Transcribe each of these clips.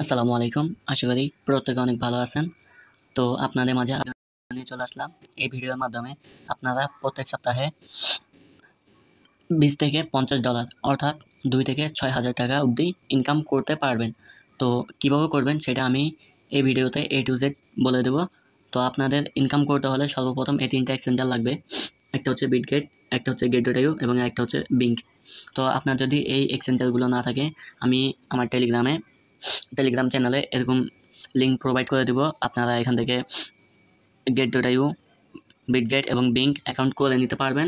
আসসালামু আলাইকুম। আশা করি প্রত্যেকে অনেক ভালো আছেন। তো আপনাদের মাঝে নিয়ে চলে আসলাম এই ভিডিওর মাধ্যমে। আপনারা প্রত্যেক সপ্তাহে 20 থেকে $50 অর্থাৎ 2 থেকে 6,000 টাকা অবধি ইনকাম করতে পারবেন। তো কিভাবে করবেন সেটা আমি এই ভিডিওতে A to Z বলে দেব। তো আপনাদের ইনকাম করতে হলে সর্বপ্রথম এই 3টা এক্সচেঞ্জার লাগবে। একটা হচ্ছে বিটগেট, একটা হচ্ছে গেট.io এবং একটা হচ্ছে বিঙ্ক। তো আপনার যদি এই এক্সচেঞ্জারগুলো না থাকে, আমি আমার টেলিগ্রাম চ্যানেলে এরকম লিঙ্ক প্রোভাইড করে দিব। আপনারা এখান থেকে গেট.io, বিটগেট এবং বিঙ্ক অ্যাকাউন্ট করে নিতে পারবেন।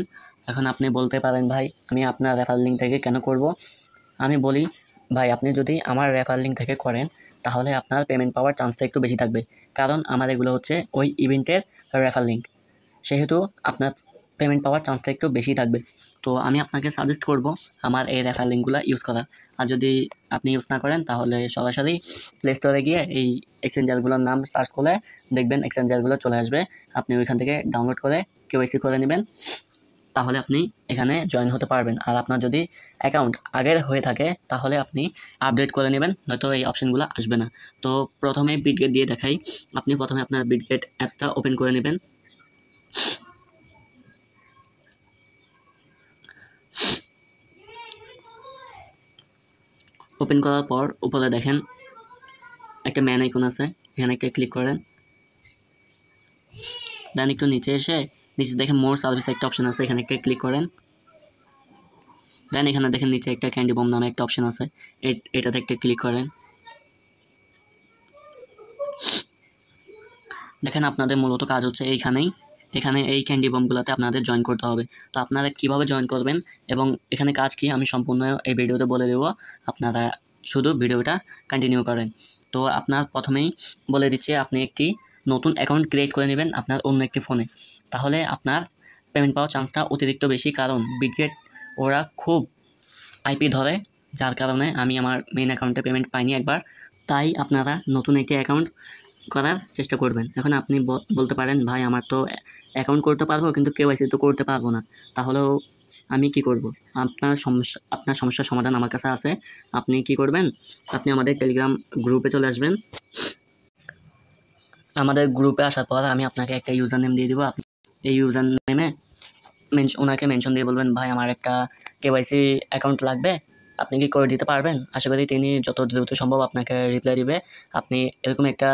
এখন আপনি বলতে পারেন, ভাই আমি আপনার রেফারেল লিঙ্ক থেকে কেন করব? আমি বলি, ভাই আপনি যদি আমার রেফারেল লিঙ্ক থেকে করেন তাহলে আপনার পেমেন্ট পাওয়ার চান্সটা একটু বেশি থাকবে, কারণ আমার এগুলো হচ্ছে ওই ইভেন্টের রেফারেল লিঙ্ক, সেহেতু আপনার পেমেন্ট পাওয়ার চান্সটা একটু বেশি থাকবে। তো আমি আপনাকে সাজেস্ট করব আমার এই রেফারেল লিঙ্কগুলো ইউজ করার। আর যদি আপনি ইউজ না করেন তাহলে সরাসরি প্লে স্টোরে গিয়ে এই এক্সচেঞ্জারগুলোর নাম সার্চ করলে দেখবেন এক্সচেঞ্জারগুলো চলে আসবে। আপনি ওইখান থেকে ডাউনলোড করে কেওয়াইসি করে নেবেন, তাহলে আপনি এখানে জয়েন হতে পারবেন। আর আপনার যদি অ্যাকাউন্ট আগের হয়ে থাকে তাহলে আপনি আপডেট করে নেবেন, নয়তো এই অপশনগুলো আসবে না। তো প্রথমে বিটগেট দিয়ে দেখাই। আপনি প্রথমে আপনার বিটগেট অ্যাপসটা ওপেন করে নেবেন। ওপেন করার পর উপরে দেখেন একটা ম্যান আইকন আছে, এখানে একটা ক্লিক করেন। দেন একটু নিচে এসে নিচে দেখেন মোর সার্ভিস একটা অপশন আছে, এখানে একটা ক্লিক করেন। দেন এখানে দেখেন নিচে একটা ক্যান্ডি বম নামে একটা অপশন আছে, এটাতে একটা ক্লিক করেন। দেখেন আপনাদের মূলত কাজ হচ্ছে এখানে এই ক্যান্ডি বমগুলোতে আপনাদের জয়েন করতে হবে। তো আপনারা কিভাবে জয়েন করবেন এবং এখানে কাজ কি আমি সম্পূর্ণ এই ভিডিওতে বলে দেবো, আপনারা শুধু ভিডিওটা কন্টিনিউ করেন। তো আপনার প্রথমেই বলে দিচ্ছে আপনি একটি নতুন অ্যাকাউন্ট ক্রিয়েট করে নেবেন আপনার অন্য একটি ফোনে, তাহলে আপনার পেমেন্ট পাওয়ার চান্সটা অতিরিক্ত বেশি, কারণ বিটগেট ওরা খুব আইপি ধরে, যার কারণে আমি আমার মেইন অ্যাকাউন্টে পেমেন্ট পাইনি একবার। তাই আপনারা নতুন একটি অ্যাকাউন্ট করার চেষ্টা করবেন। এখন আপনি বলতে পারেন, ভাই আমার তো অ্যাকাউন্ট করতে পারবো কিন্তু কেওয়াইসি তো করতে পারবো না, তাহলেও আমি কি করব? আপনার সমস্যার সমাধান আমার কাছে আছে। আপনি কি করবেন? আপনি আমাদের টেলিগ্রাম গ্রুপে চলে আসবেন। আমাদের গ্রুপে আসার পর আমি আপনাকে একটা ইউজার নেম দিয়ে দিব। আপনি এই ইউজার নেমে ওনাকে মেনশন দিয়ে বলবেন, ভাই আমার একটা কেওয়াইসি অ্যাকাউন্ট লাগবে, আপনি কি করে দিতে পারবেন? আশা করি তিনি যত দ্রুত সম্ভব আপনাকে রিপ্লাই দিবে। আপনি এরকম একটা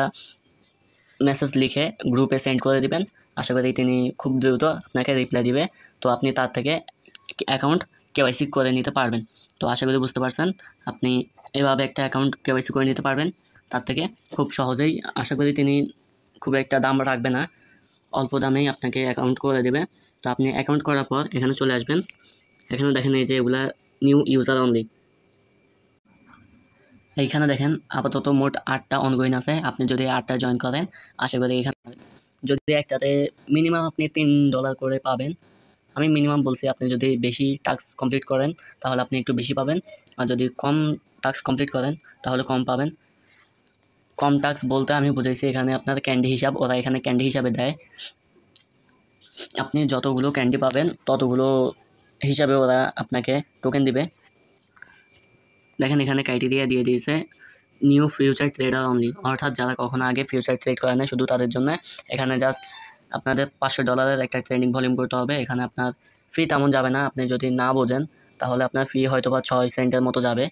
মেসেজ লিখে গ্রুপে সেন্ড করে দিবেন, আশা করি তিনি খুব দ্রুত আপনাকে রিপ্লাই দিবে। তো আপনি তার থেকে অ্যাকাউন্ট কেওয়াইসি করে নিতে পারবেন। তো আশা করি বুঝতে পারছেন, আপনি এভাবে একটা অ্যাকাউন্ট কেওয়াইসি করে নিতে পারবেন তার থেকে খুব সহজেই। আশা করি তিনি খুব একটা দাম রাখবে না, অল্প দামেই আপনাকে অ্যাকাউন্ট করে দেবে। তো আপনি অ্যাকাউন্ট করার পর এখানে চলে আসবেন। এখানে দেখেন এই যে এগুলা নিউ ইউজার অনলি, এইখানে দেখেন আপাতত মোট 8টা অনগোয়িং আছে। আপনি যদি 8টা জয়েন করেন, আশা করি এখানে যদি একটাতে মিনিমাম আপনি $3 করে পাবেন। আমি মিনিমাম বলছি, আপনি যদি বেশি টাস্ক কমপ্লিট করেন তাহলে আপনি একটু বেশি পাবেন, আর যদি কম টাস্ক কমপ্লিট করেন তাহলে কম পাবেন। কম টাস্ক বলতে আমি বুঝাইছি এখানে আপনার ক্যান্ডি হিসাব, ওরা এখানে ক্যান্ডি হিসাবে দেয়। আপনি যতগুলো ক্যান্ডি পাবেন ততগুলো হিসাবে ওরা আপনাকে টোকেন দিবে। দেখেন এখানে ক্রাইটেরিয়া দিয়ে দিয়েছে নিউ ফিউচার ট্রেডার অনলি, অর্থাৎ যারা কখনো আগে ফিউচার ট্রেড করে নাই শুধু তাদের জন্য। এখানে জাস্ট আপনাদের $500 একটা ট্রেডিং ভলিউম করতে হবে। এখানে আপনার ফি তেমন যাবে না, আপনি যদি না বোঝেন তাহলে আপনার ফি হয়তো বা 6 সেন্টের মতো যাবে।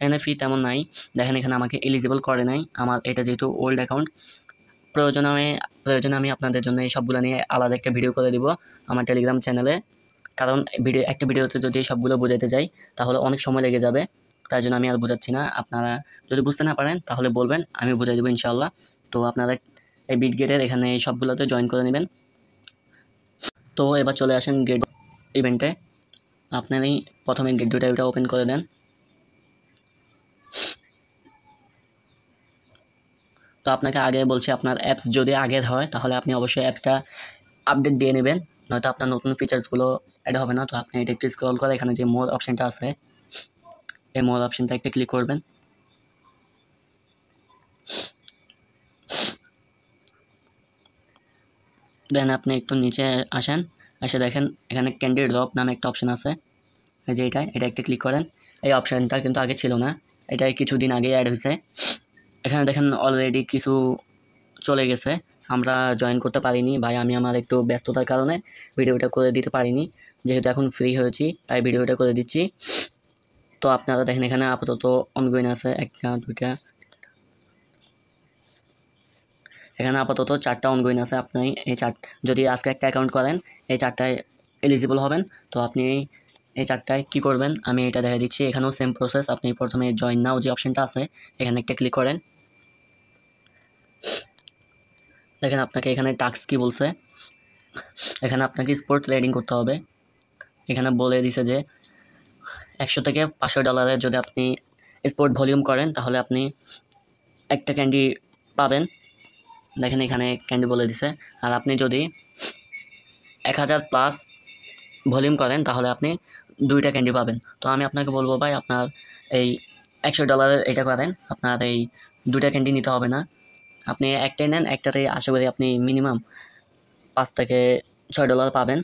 এখানে ফি তেমন নাই। দেখেন এখানে আমাকে এলিজিবল করে নাই, আমার এটা যেহেতু ওল্ড অ্যাকাউন্ট। প্রয়োজনে আমি আপনাদের জন্য এই সবগুলো নিয়ে আলাদা একটা ভিডিও করে দিব আমার টেলিগ্রাম চ্যানেলে, কারণ একটা ভিডিওতে যদি সবগুলো বোঝাতে যাই তাহলে অনেক সময় লেগে যাবে, তাই জন্য আমি আর বোঝাচ্ছি না। আপনারা যদি বুঝতে না পারেন তাহলে বলবেন, আমি বুঝাই দেবো ইনশাআল্লাহ। তো আপনারা এই বিটগেটের এখানে এই সবগুলোতে জয়েন করে নেবেন। তো এবার চলে আসেন গেট ইভেন্টে। আপনারই প্রথমে গেট.io ওপেন করে দেন। তো আপনাকে আগে বলছি, আপনার অ্যাপস যদি আগের হয় তাহলে আপনি অবশ্যই অ্যাপসটা আপডেট দিয়ে নেবেন, নয়তো আপনার নতুন ফিচার্সগুলো অ্যাড হবে না। তো আপনি এটা একটু স্ক্রল করে এখানে যে মোর অপশনটা আছে, এই মোর অপশনটা একটা ক্লিক করবেন। দেন আপনি একটু নিচে আসেন, এসে দেখেন এখানে ক্যান্ডি ড্রপ নামে একটা অপশন আছে, এই যে এটা একটা ক্লিক করেন। এই অপশনটা কিন্তু আগে ছিল না, এটা কিছুদিন আগে অ্যাড হয়েছে। এখানে দেখেন অলরেডি কিছু চলে গেছে, আমরা জয়েন করতে পারিনি ভাই, আমি আমার একটু ব্যস্ততার কারণে ভিডিওটা করে দিতে পারিনি, যেহেতু এখন ফ্রি হয়েছি তাই ভিডিওটা করে দিচ্ছি। তো আপনারা দেখেন এখানে আপাতত অনগোয়িং আছে 1টা 2টা, এখানে আপাতত 4টা অনগোয়িং আছে। আপনি এই যদি আজকে একটা অ্যাকাউন্ট করেন এই 4টায় এলিজিবল হবেন। তো আপনি এই 4টায় কী করবেন আমি এটা দেখা দিচ্ছি। এখানেও সেম প্রসেস, আপনি প্রথমে জয়েন নাও যে অপশনটা আছে এখানে একটা ক্লিক করেন। দেখেন আপনাকে এখানে টাস্ক কি বলছে, এখানে আপনাকে স্পোর্ট ট্রেডিং করতে হবে। এখানে বলে দিছে যে 100 থেকে $500 যদি আপনি স্পোর্ট ভলিউম করেন তাহলে আপনি একটা ক্যান্ডি পাবেন। দেখেন এখানে ক্যান্ডি বলে দিছে। আর আপনি যদি 1000+ ভলিউম করেন তাহলে আপনি 2টা ক্যান্ডি পাবেন। তো আমি আপনাকে বলবো ভাই আপনার এই $100 এটা করেন, আপনার এই 2টা ক্যান্ডি নিতে হবে না, আপনি একটাই নেন, একটাতেই আশা করি আপনি মিনিমাম $5 থেকে $6 পাবেন।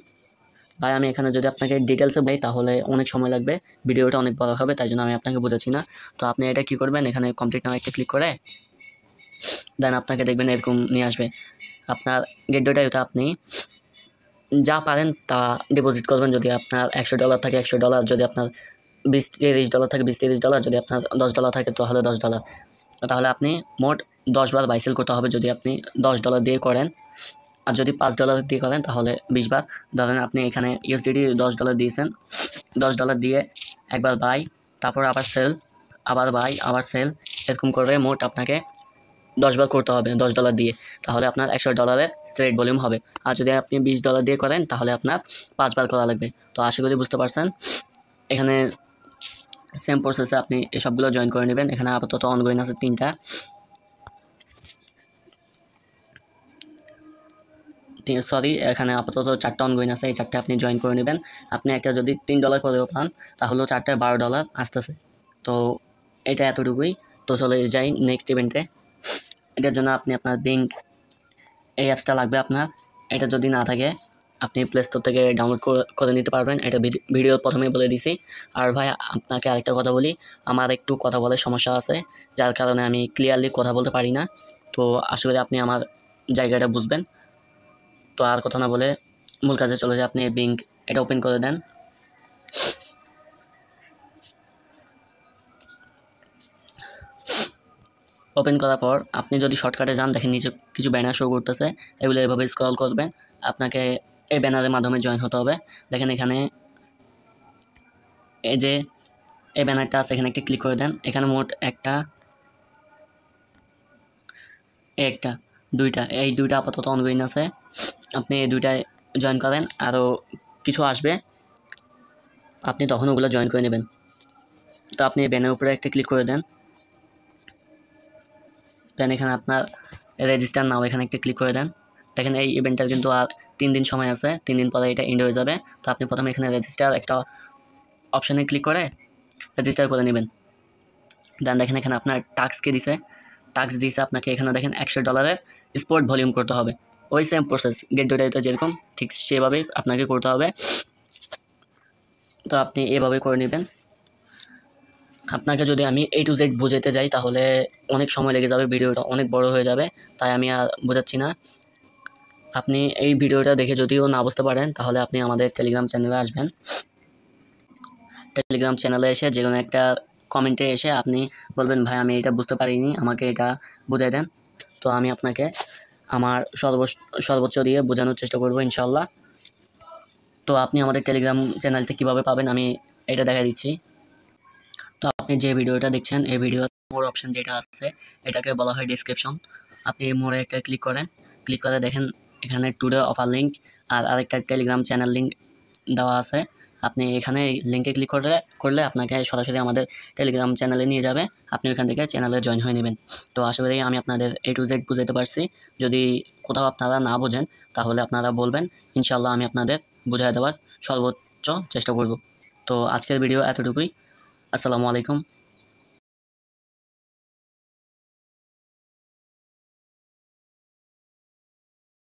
ভাই আমি এখানে যদি আপনাকে ডিটেলসে বলি তাহলে অনেক সময় লাগবে, ভিডিওটা অনেক বড় হবে, তাই জন্য আমি আপনাকে বোঝাচ্ছি না। তো আপনি এটা কি করবেন, এখানে কমপ্লিট নাও একটা ক্লিক করে দেন আপনাকে দেখবেন এরকম নিয়ে আসবে। আপনার গেট ডেটা আপনি যা পারেন তা ডিপোজিট করবেন। যদি আপনার $100 থাকে $100, যদি আপনার $20-30 থাকে $20-30, যদি আপনার $10 থাকে তাহলে $10। তাহলে আপনি মোট 10 বার বাই সেল করতে হবে যদি আপনি $10 দিয়ে করেন। আর যদি $5 দিয়ে করেন তাহলে 20 বার। ধরেন আপনি এখানে ইউএসডিটি $10 দিয়েছেন, $10 দিয়ে একবার বাই, তারপর আবার সেল, আবার বাই, আবার সেল, এরকম করে মোট আপনাকে 10 বার করতে হবে $10 দিয়ে, তাহলে আপনার $100 ট্রেড ভলিউম হবে। আর যদি আপনি $20 দিয়ে করেন তাহলে আপনার 5 বার করা লাগবে। তো আশা করি বুঝতে পারছেন। এখানে সেম প্রসেসে আপনি সবগুলো জয়েন করে নেবেন। এখানে আপাতত অনগোয়িং আছে 3টা, সরি এখানে আপাতত 4টা অনগোয়িং আছে, এই 4টা আপনি জয়েন করে নেবেন। আপনি একটা যদি $3 করেও পান তাহলেও 4টায় $12 আসতেছে। তো এটা এতটুকুই। তো চলে যাই নেক্সট ইভেন্টে। এটার জন্য আপনি আপনার বিঙ্ক এই অ্যাপসটা লাগবে আপনার, এটা যদি না থাকে আপনি প্লে স্টোর থেকে ডাউনলোড করে নিতে পারবেন, এটা ভিডিওর প্রথমেই বলে দিছি। আর ভাই আপনাকে আরেকটা কথা বলি, আমার একটু কথা বলার সমস্যা আছে যার কারণে আমি ক্লিয়ারলি কথা বলতে পারি না। তো আশা করি আপনি আমার জায়গাটা বুঝবেন। তো আর কথা না বলে মূল কাজে চলে যায়, আপনি বিঙ্ক এটা ওপেন করে দেন। ওপেন করার পর আপনি যদি শর্টকাটে যান দেখেন নিচে কিছু ব্যানার শো করতেছে, এগুলো এভাবে স্ক্রল করবেন, আপনাকে এই ব্যানারের মাধ্যমে জয়েন হতে হবে। দেখেন এখানে এই যে এই ব্যানারটা আছে এখানে একটা ক্লিক করে দেন। এখানে মোট একটা 2টা, এই 2টা আপাতত অনগোয়িং আছে, আপনি এই 2টায় জয়েন করেন, আরও কিছু আসবে আপনি তখন ওগুলো জয়েন করে নেবেন। তো আপনি এই ব্যানারের উপরে একটা ক্লিক করে দেন, দেন এখানে আপনার রেজিস্টার নাও এখানে একটা ক্লিক করে দেন। দেখেন এই ইভেন্টটার কিন্তু আর 3 দিন সময় আছে, 3 দিন পরে এটা এন্ড হয়ে যাবে। তো আপনি প্রথমে এখানে রেজিস্টার একটা অপশানে ক্লিক করে রেজিস্টার করে নেবেন। দেন দেখেন এখানে আপনার টাস্ক দিয়েছে আপনাকে, এখানে দেখেন $100 স্পোর্ট ভলিউম করতে হবে। ওই সেম প্রসেস গেট ডেটা যেরকম ঠিক সেভাবেই আপনাকে করতে হবে। তো আপনি এভাবে করে নেবেন। আপনাকে যদি আমি A to Z বোঝাতে যাই তাহলে অনেক সময় লেগে যাবে, ভিডিওটা অনেক বড় হয়ে যাবে, তাই আমি আর বোঝাচ্ছি না। আপনি এই ভিডিওটা দেখে যদিও না বুঝতে পারেন তাহলে আপনি আমাদের টেলিগ্রাম চ্যানেলে আসবেন। টেলিগ্রাম চ্যানেলে এসে যে কোনো একটা কমেন্টে এসে আপনি বলবেন ভাই আমি এটা বুঝতে পারিনি, আমাকে এটা বুঝাই দেন। তো আমি আপনাকে আমার সর্বোচ্চ দিয়ে বোঝানোর চেষ্টা করব ইনশাল্লাহ। তো আপনি আমাদের টেলিগ্রাম চ্যানেলটা কীভাবে পাবেন আমি এটা দেখা দিচ্ছি। তো আপনি যে ভিডিওটা দেখছেন এই ভিডিওর মোর অপশন যেটা আছে এটাকে বলা হয় ডিসক্রিপশন। আপনি এই মোড়ে একটা ক্লিক করেন, ক্লিক করে দেখেন এখানে টুডে অফার লিঙ্ক আর আরেকটা টেলিগ্রাম চ্যানেল লিঙ্ক দেওয়া আছে। আপনি এখানে লিঙ্কে ক্লিক করলে আপনাকে সরাসরি আমাদের টেলিগ্রাম চ্যানেলে নিয়ে যাবে, আপনি ওইখান থেকে চ্যানেলে জয়েন হয়ে নেবেন। তো আশা করি আমি আপনাদের A to Z বুঝাতে পারছি। যদি কোথাও আপনারা না বোঝেন তাহলে আপনারা বলবেন, ইনশাল্লাহ আমি আপনাদের বুঝিয়ে দেওয়ার সর্বোচ্চ চেষ্টা করব। তো আজকের ভিডিও এতটুকুই। আসসালামু আলাইকুম।